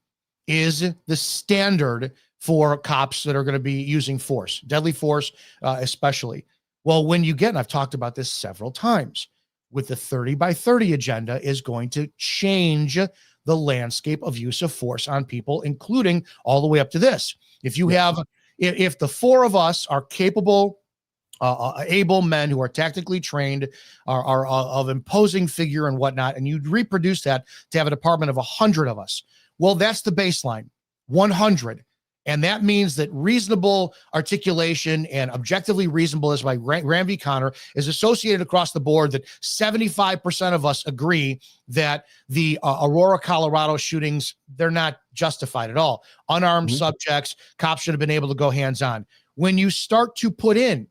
is the standard for cops that are going to be using force, deadly force, especially. Well, when you get, and I've talked about this several times, with the 30 by 30 agenda is going to change the landscape of use of force on people, including all the way up to this. If you have, if the 4 of us are capable, able men who are tactically trained, are of imposing figure and whatnot, and you reproduce that to have a department of 100 of us, well, that's the baseline, 100. And that means that reasonable articulation and objectively reasonable, as by Graham v. Connor, is associated across the board, that 75% of us agree that the Aurora, Colorado shootings, they're not justified at all. Unarmed subjects, cops should have been able to go hands-on. When you start to put in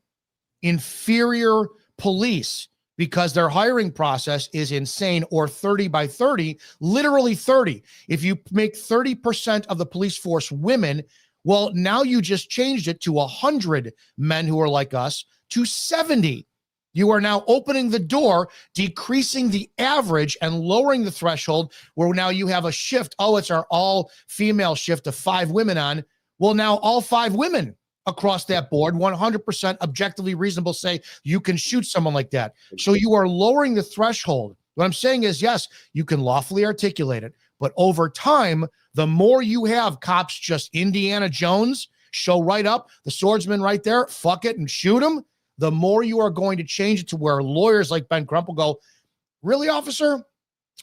inferior police because their hiring process is insane, or 30 by 30, literally 30. If you make 30% of the police force women, well, now you just changed it to 100 men who are like us to 70. You are now opening the door, decreasing the average and lowering the threshold, where now you have a shift. Oh, it's our all female shift of 5 women on. Well, now all 5 women across that board, 100% objectively reasonable, say you can shoot someone like that. So you are lowering the threshold. What I'm saying is, yes, you can lawfully articulate it, but over time, the more you have cops just Indiana Jones, show right up, the swordsman right there, fuck it and shoot him, the more you are going to change it to where lawyers like Ben Crump will go, really, officer?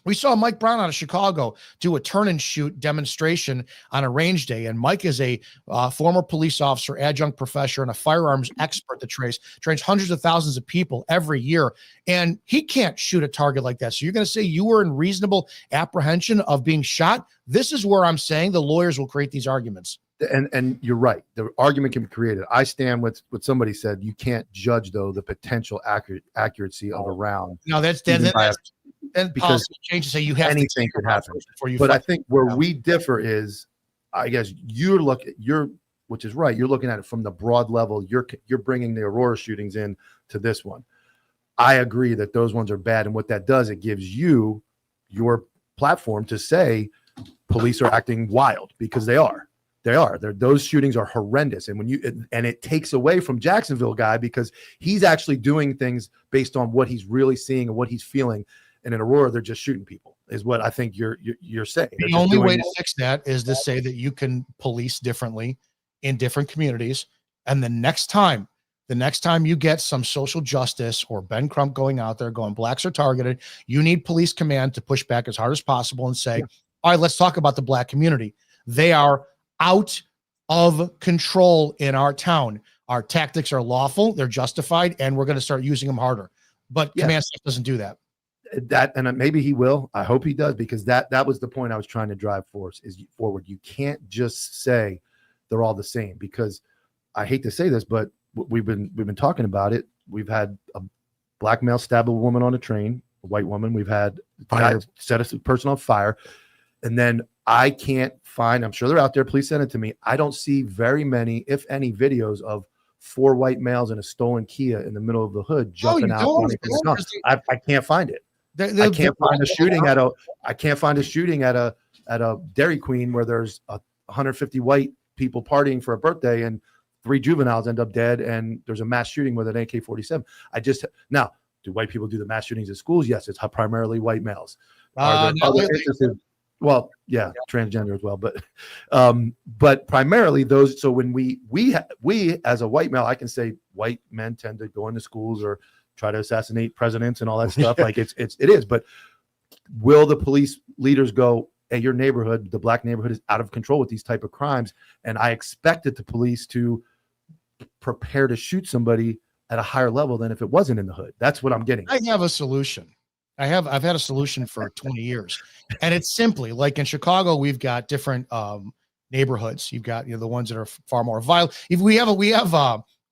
We saw Mike Brown out of Chicago do a turn and shoot demonstration on a range day. And Mike is a former police officer, adjunct professor, and a firearms expert that trains hundreds of thousands of people every year. And he can't shoot a target like that. So you're going to say you were in reasonable apprehension of being shot? This is where I'm saying the lawyers will create these arguments. And you're right. The argument can be created. I stand with what somebody said. You can't judge, though, the potential accuracy of a round. No, that's because change to say you have anything could happen before you. But I think where we differ is, I guess which is right. You're looking at it from the broad level. You're bringing the Aurora shootings in to this one. I agree that those ones are bad, and what that does, it gives you your platform to say police are acting wild, because they are. Those shootings are horrendous. And it takes away from Jacksonville guy, because he's actually doing things based on what he's really seeing and what he's feeling. And in Aurora, they're just shooting people. is what I think you're saying. The only way to fix that is to say that you can police differently in different communities. And the next time you get some social justice or Ben Crump going out there going blacks are targeted, you need police command to push back as hard as possible and say, all right, let's talk about the black community. They are out of control in our town. Our tactics are lawful, they're justified, and we're going to start using them harder. But command staff doesn't do that. And maybe he will. I hope he does, because that was the point I was trying to drive forward. You can't just say they're all the same, because I hate to say this, but we've been talking about it. We've had a black male stab a woman on a train, a white woman. We've had set a person on fire, and then I can't find. I'm sure they're out there. Please send it to me. I don't see very many, if any, videos of 4 white males in a stolen Kia in the middle of the hood jumping out. I can't find it. I can't find a shooting at a. I can't find a shooting at a Dairy Queen where there's 150 white people partying for a birthday and 3 juveniles end up dead, and there's a mass shooting with an AK-47. Now, do white people do the mass shootings at schools? Yes, it's primarily white males. Well, yeah, transgender as well, but primarily those. So when we as a white male, I can say white men tend to go into schools or try to assassinate presidents and all that stuff. Like it is. But will the police leaders go, hey, your neighborhood, the black neighborhood, is out of control with these type of crimes, and I expected the police to prepare to shoot somebody at a higher level than if it wasn't in the hood. That's what I'm getting. I have a solution. I've had a solution for 20 years, and it's simply like in Chicago, we've got different neighborhoods. You've got the ones that are far more violent. If we have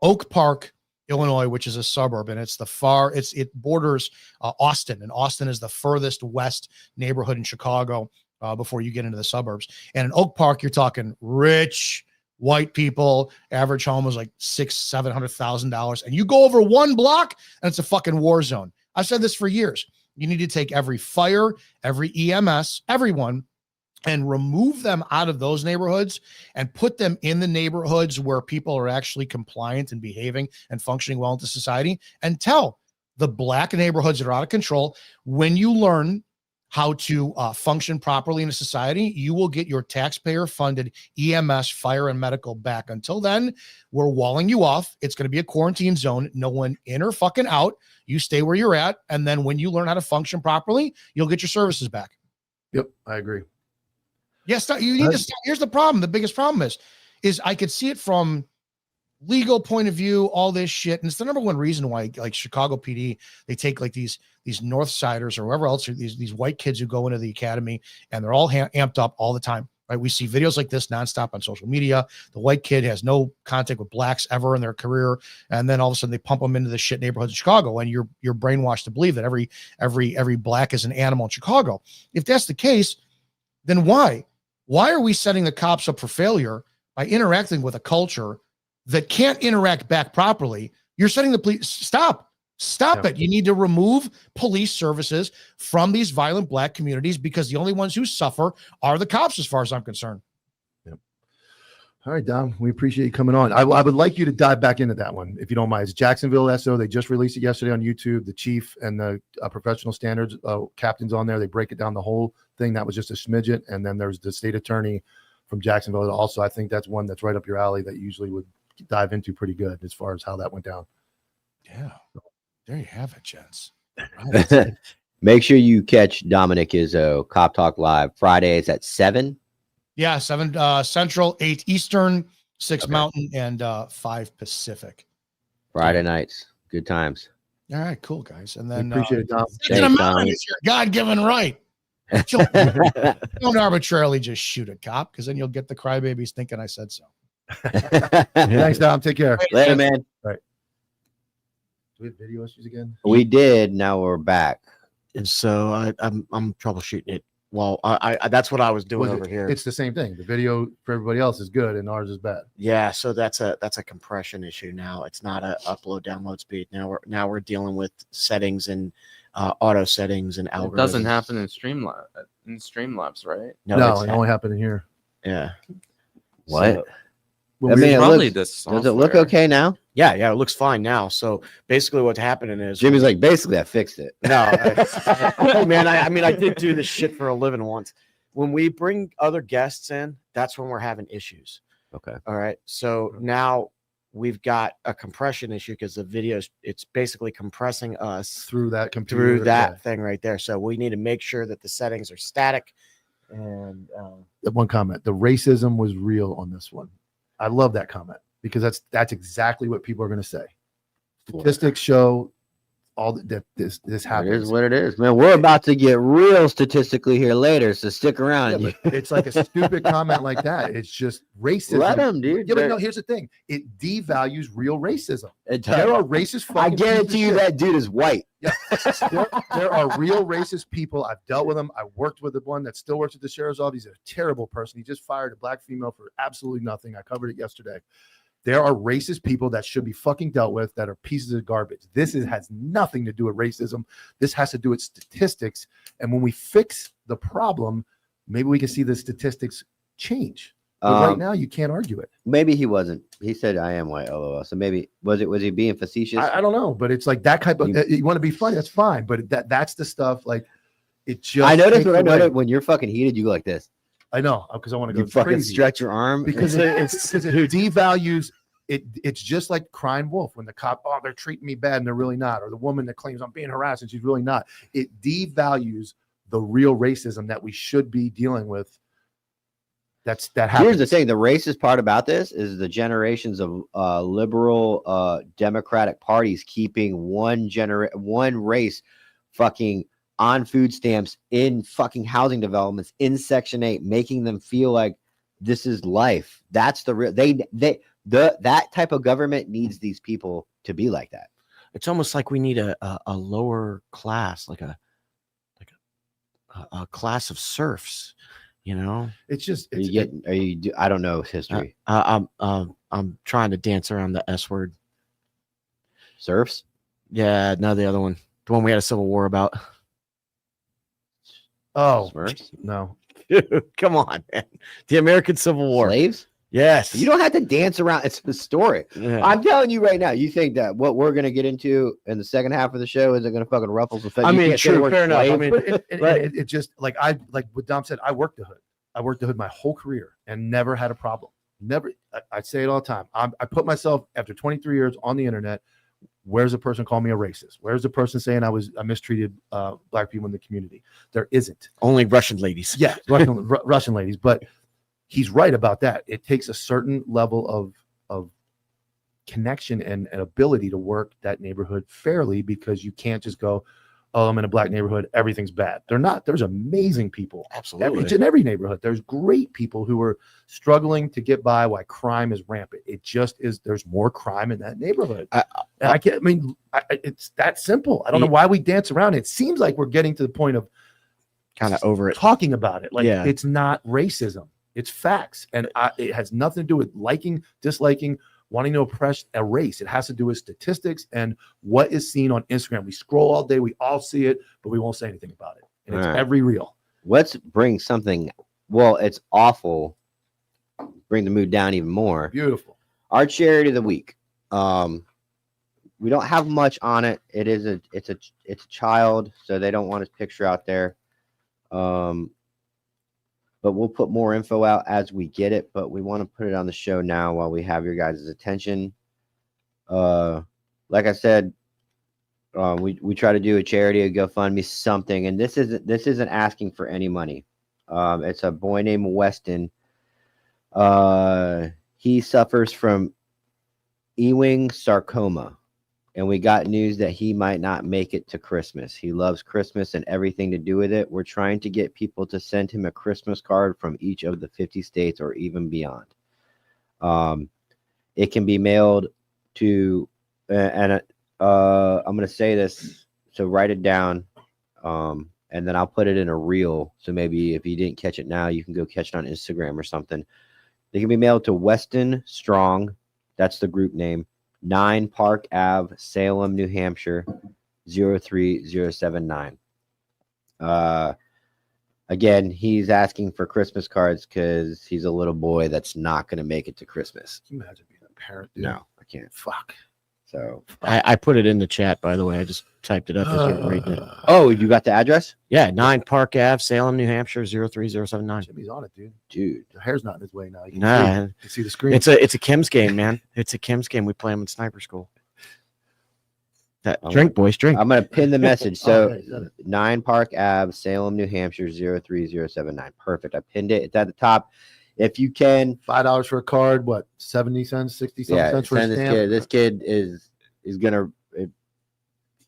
Oak Park, Illinois, which is a suburb, and it borders Austin, and Austin is the furthest west neighborhood in Chicago before you get into the suburbs. And in Oak Park, you're talking rich white people. Average home is like $600,000-$700,000, and you go over 1 block, and it's a fucking war zone. I've said this for years. You need to take every fire, every EMS, everyone, and remove them out of those neighborhoods and put them in the neighborhoods where people are actually compliant and behaving and functioning well into society, and tell the black neighborhoods that are out of control, when you learn how to function properly in a society, you will get your taxpayer funded EMS, fire, and medical back. Until then, we're walling you off. It's going to be a quarantine zone. No one in or fucking out. You stay where you're at. And then when you learn how to function properly, you'll get your services back. Yep, I agree. Yes, you need to start. Here's the problem. The biggest problem is I could see it from legal point of view, all this shit. And it's the number one reason why, like Chicago PD, they take like these North Siders or whoever else, these white kids who go into the academy, and they're all amped up all the time. Right? We see videos like this nonstop on social media. The white kid has no contact with blacks ever in their career, and then all of a sudden they pump them into the shit neighborhoods in Chicago, and you're brainwashed to believe that every black is an animal in Chicago. If that's the case, then why are we setting the cops up for failure by interacting with a culture that can't interact back properly? You're setting the police. Stop it. You need to remove police services from these violent black communities, because the only ones who suffer are the cops, as far as I'm concerned. Yep. All right, Dom, we appreciate you coming on. I would like you to dive back into that one, if you don't mind. It's Jacksonville SO. They just released it yesterday on YouTube. The chief and the professional standards captains on there. They break it down, the whole thing. That was just a smidget. And then there's the state attorney from Jacksonville. Also, I think that's one that's right up your alley that you usually would dive into pretty good as far as how that went down. Yeah. There you have it, gents. Make sure you catch Dominic Izzo, Cop Talk Live, Fridays at 7. Yeah, 7 Central, 8 Eastern, 6 Mountain, and 5 Pacific. Friday nights. Good times. All right, cool, guys. And then appreciate it, Dom. Thanks, Dom. It's your God-given right. Don't arbitrarily just shoot a cop, because then you'll get the crybabies thinking I said so. Thanks, Dom. Take care. Later, man. All right. Do we have video issues again? We did. Now we're back. And so I'm troubleshooting it. Well, I that's what I was doing over here. It's the same thing. The video for everybody else is good, and ours is bad. Yeah, so that's a compression issue now. It's not a upload download speed. Now we're dealing with settings and auto settings and algorithms. It doesn't happen in Streamlabs, right? No, it only happened in here. Yeah. What? Probably this does it look okay now? Yeah, it looks fine now. So basically, what's happening is Jimmy's like, basically, I fixed it. no, hey, man. I mean, I did do this shit for a living once. When we bring other guests in, that's when we're having issues. Okay. All right. So now we've got a compression issue because the videos, it's basically compressing us through that computer, through that thing right there. So we need to make sure that the settings are static. And one comment: the racism was real on this one. I love that comment because that's exactly what people are going to say. Statistics show all that this happens. It is what it is, man. We're about to get real statistically here later, so stick around. Yeah, but it's like a stupid comment like that. It's just racism. Let them, dude. Yeah, but no, here's the thing: it devalues real racism. It There does. are racist. I fucking guarantee you pieces of shit. that dude is white. Yeah, there are real racist people. I've dealt with them. I worked with the one that still works at the sheriff's office. He's a terrible person. He just fired a black female for absolutely nothing. I covered it yesterday. There are racist people that should be fucking dealt with that are pieces of garbage. Has nothing to do with racism. This has to do with statistics. And when we fix the problem, maybe we can see the statistics change. But right now, you can't argue it. Maybe he wasn't. He said, "I am white." LOL. So maybe was he being facetious? I don't know, but it's like that type of. You want to be funny, that's fine. But that's the stuff. Like it just. I noticed when you're fucking heated, you go like this. I know, because I want to go You fucking crazy. stretch your arm because it devalues it. It's just like crying wolf when the cop, they're treating me bad and they're really not, or the woman that claims I'm being harassed and she's really not. It devalues the real racism that we should be dealing with. That happens. Here's the thing: the racist part about this is the generations of liberal Democratic parties keeping one race fucking on food stamps in fucking housing developments in Section 8, making them feel like this is life. That's the real that type of government needs these people to be like that. it's almost like we need a lower class, like a class of serfs. You know, it's just I don't know history. I'm trying to dance around the S word. Serfs? Yeah, no, the other one, the one we had a civil war about. Oh, Smurfs? No. Come on, man. The American Civil War. Slaves? Yes. You don't have to dance around. It's historic. Yeah. I'm telling you right now, you think that what we're going to get into in the second half of the show isn't going to fucking ruffle some feathers? I mean, true, fair enough. I mean, it just like what Dom said, I worked the hood. I worked the hood my whole career and never had a problem. Never. I say it all the time. I put myself after 23 years on the internet. Where's a person calling me a racist? Where's the person saying I mistreated black people in the community? There isn't. Only Russian ladies. Yeah, Russian ladies. But he's right about that. It takes a certain level of connection and ability to work that neighborhood fairly, because you can't just go, oh, I'm in a black neighborhood, everything's bad. They're not. There's amazing people. Absolutely. It's in every neighborhood. There's great people who are struggling to get by while crime is rampant. It just is. There's more crime in that neighborhood. It's that simple. I don't know why we dance around it. It seems like we're getting to the point of kind of over it, talking about it. Like, yeah. It's not racism. It's facts. And it has nothing to do with liking, disliking, wanting to oppress a race. It has to do with statistics and what is seen on Instagram. We scroll all day, we all see it, but we won't say anything about it. And it's every reel. Let's bring something. Well, it's awful. Bring the mood down even more. Beautiful. Our charity of the week. We don't have much on it. It's a child, so they don't want his picture out there. But we'll put more info out as we get it. But we want to put it on the show now while we have your guys' attention. Like I said, we try to do a charity, a GoFundMe, something. And this isn't asking for any money. It's a boy named Weston. He suffers from Ewing sarcoma. And we got news that he might not make it to Christmas. He loves Christmas and everything to do with it. We're trying to get people to send him a Christmas card from each of the 50 states or even beyond. It can be mailed to, I'm going to say this, so write it down, and then I'll put it in a reel. So maybe if you didn't catch it now, you can go catch it on Instagram or something. They can be mailed to Weston Strong. That's the group name. 9 Park Ave, Salem, New Hampshire, 03079. Again, he's asking for Christmas cards because he's a little boy that's not going to make it to Christmas. Can you imagine being that parent, dude. No, I can't. Fuck. So, I put it in the chat, by the way. I just typed it up as you were reading it. oh, you got the address? Yeah, 9 Park Ave, Salem, New Hampshire, 03079. Jimmy's on it, dude. Dude. The hair's not in his way now. You can, Nah, see, you can see the screen. it's a Kim's game, man. It's a Kim's game. We play them in sniper school. Drink, boys, drink. I'm going to pin the message. So, Okay, got it. 9 Park Ave, Salem, New Hampshire, 03079. Perfect. I pinned it. It's at the top. If you can, $5 for a card, what, 70 cents, 60 cents for a send this stamp? kid. This kid is gonna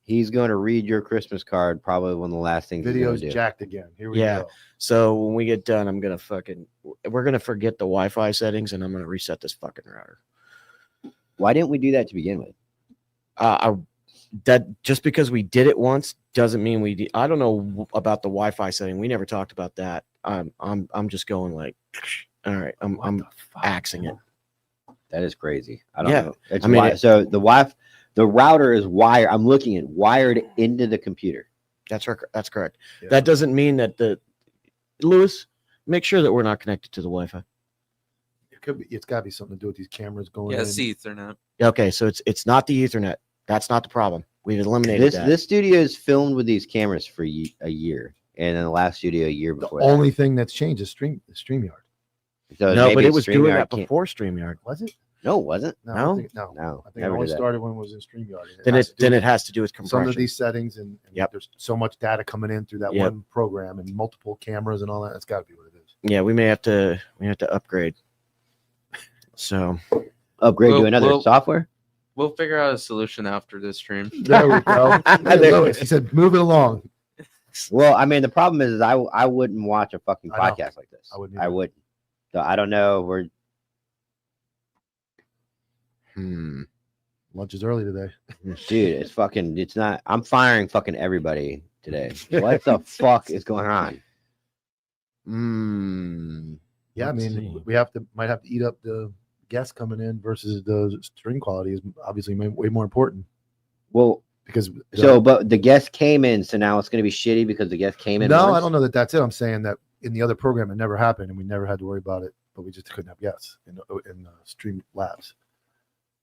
he's gonna read your Christmas card. Probably one of the last things. Video's he's jacked again. Here we Yeah. go. So when we get done, we're gonna forget the Wi-Fi settings, and I'm gonna reset this fucking router. Why didn't we do that to begin with? That just because we did it once doesn't mean I don't know about the Wi-Fi setting. We never talked about that. I'm just going like, all right, I'm axing it. That is crazy. I don't know. It's I mean, so the router is wired. I'm looking at wired into the computer. That's correct. Yeah. That doesn't mean that Lewis, make sure that we're not connected to the Wi-Fi. It could be. It's got to be something to do with these cameras going Yeah, in. it's Ethernet. Okay, so it's not the Ethernet. That's not the problem. We've eliminated that. This studio is filmed with these cameras for a year, and then the last studio a year The before. only thing that's changed is StreamYard. So No, maybe but it was doing StreamYard that can't- before StreamYard. Was it? No, it wasn't. No. No? I think, no. No, I think it never only did that. started when it was in StreamYard. and Then has to do it with has to do with some compression. of these settings, and Yep. there's so much data coming in through that Yep. one program and multiple cameras and all that. That's got to be what it is. Yeah, we have to upgrade. So Upgrade to Well, another well- software. We'll figure out a solution after this stream. There we go. Lewis, he said, "Move it along." Well, I mean, the problem is I wouldn't watch a fucking I know. podcast like this. I wouldn't I either. wouldn't. So I don't know. Lunch is early today. Dude, it's not. I'm firing fucking everybody today. What the fuck is going on? Yeah, I Let's mean, see. we might have to eat up the guests coming in versus the string quality is obviously way more important Well, because but the guest came in, so now it's going to be shitty because the guest came in. no, I once? don't know that that's it. I'm saying that in the other program it never happened and we never had to worry about it, but we just couldn't have guests in Stream Labs.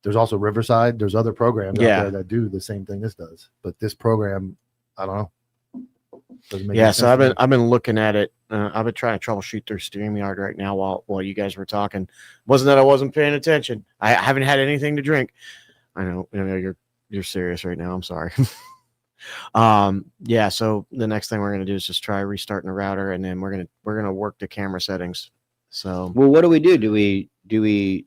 There's also Riverside. There's other programs out there that do the same thing this does, but this program, I don't know. Doesn't make any so sense to me. I've been looking at it. I've been trying to troubleshoot through StreamYard right now while you guys were talking. Wasn't that I wasn't paying attention. I haven't had anything to drink. I know you're serious right now. I'm sorry. Yeah. So the next thing we're gonna do is just try restarting the router, and then we're gonna work the camera settings. So Well, what do we do? Do we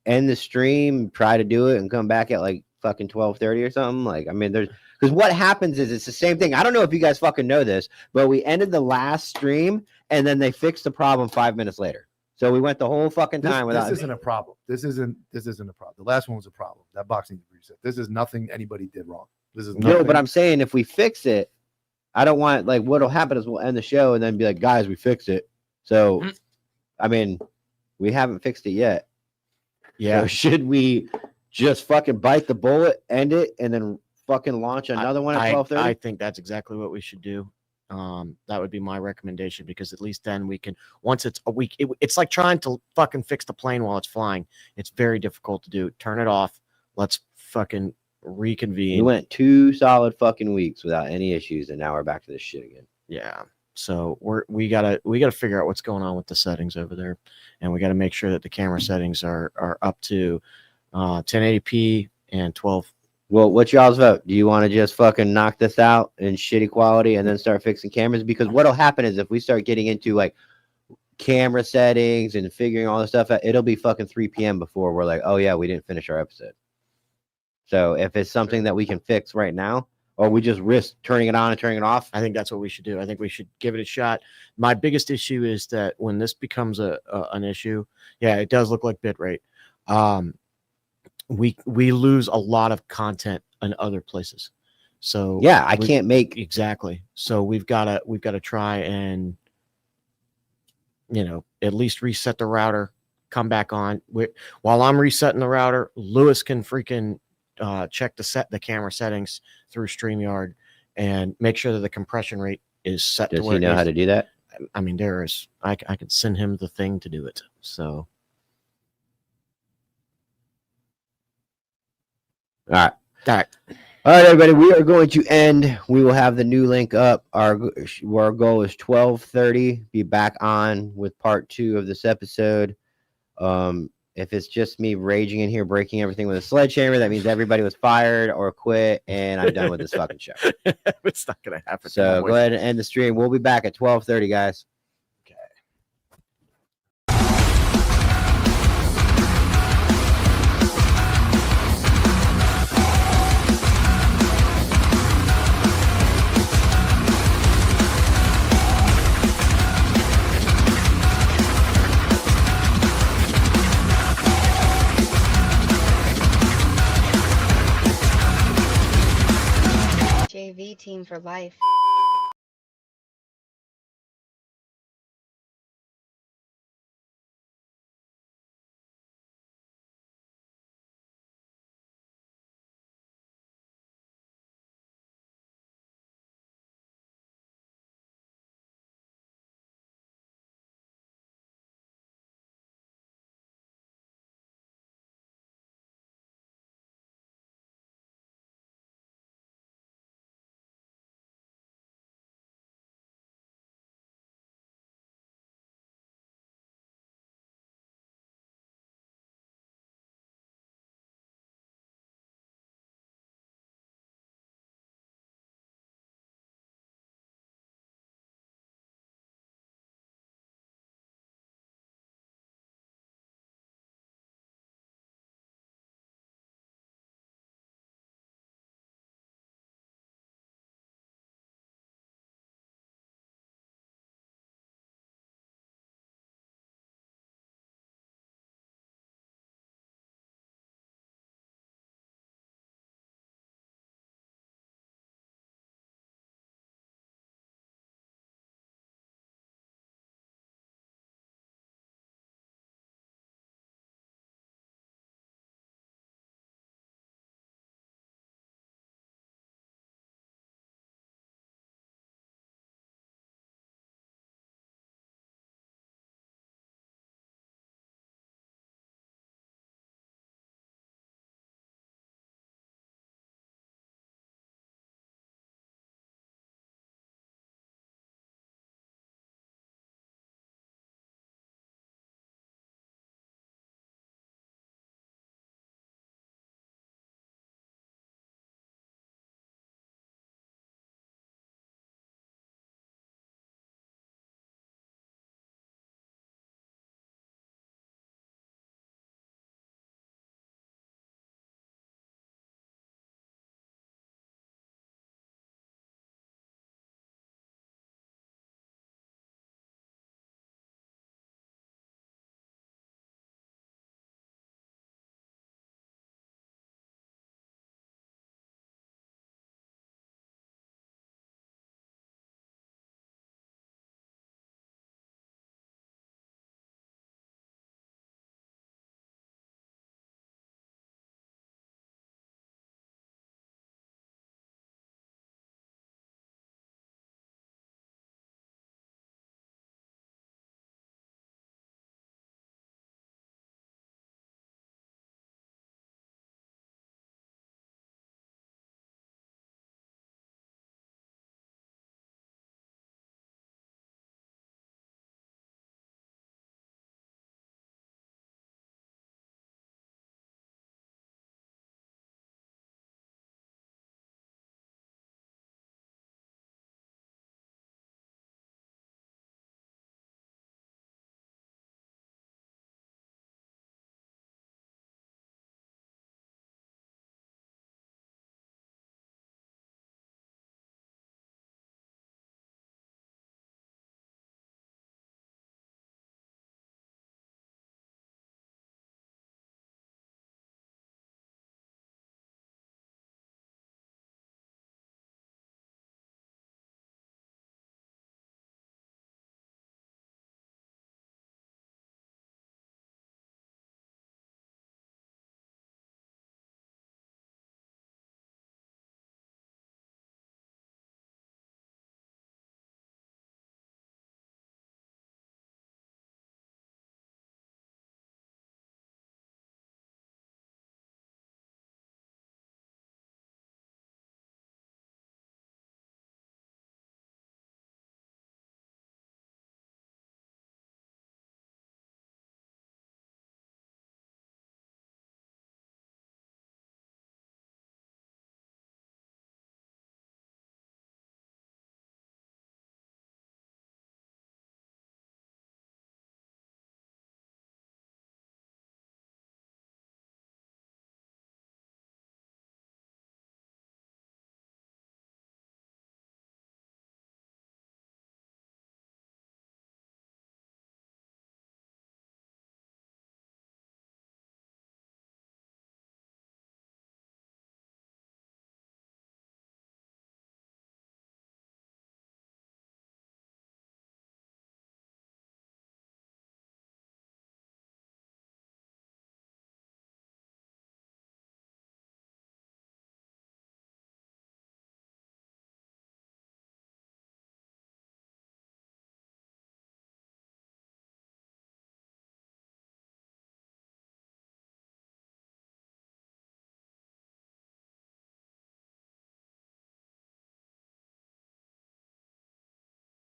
end the stream, try to do it, and come back at like fucking 12:30 or something? Like, I mean, because what happens is it's the same thing. I don't know if you guys fucking know this, but we ended the last stream and then they fixed the problem 5 minutes later. So we went the whole fucking time without. This isn't a problem. This isn't a problem. The last one was a problem. That box needs to be reset. This is nothing anybody did wrong. This is No, nothing. but I'm saying if we fix it, I don't want, like, what'll happen is we'll end the show and then be like, guys, we fixed it. So, I mean, we haven't fixed it yet. yeah. So should we just fucking bite the bullet, end it, and then fucking launch another one at 12:30? I think that's exactly what we should do. That would be my recommendation, because at least then we can, once it's a week, it's like trying to fucking fix the plane while it's flying. It's very difficult to do. Turn it off. Let's fucking reconvene. We went 2 solid fucking weeks without any issues, and now we're back to this shit again. Yeah. So we gotta figure out what's going on with the settings over there, and we gotta make sure that the camera settings are up to 1080p and 12. Well, what's y'all's vote? Do you want to just fucking knock this out in shitty quality and then start fixing cameras? Because what'll happen is if we start getting into like camera settings and figuring all this stuff out, it'll be fucking 3 p.m. before we're like, oh yeah, we didn't finish our episode. So if it's something that we can fix right now, or we just risk turning it on and turning it off. I think that's what we should do. I think we should give it a shot. My biggest issue is that when this becomes an issue, yeah, it does look like bitrate. We lose a lot of content in other places. So Yeah, I can't make exactly. So we've got to try and, at least reset the router, come back on. While I'm resetting the router, Lewis can freaking check the camera settings through StreamYard and make sure that the compression rate is set Does to where he know how to do that? I mean, I could send him the thing to do it. So All right. All right. All right, everybody. We are going to end. We will have the new link up. Our goal is 12:30. Be back on with part 2 of this episode. If it's just me raging in here, breaking everything with a sledgehammer, that means everybody was fired or quit, and I'm done with this fucking show. It's not gonna happen. So go ahead and end the stream. We'll be back at 12:30, guys. JV team for life.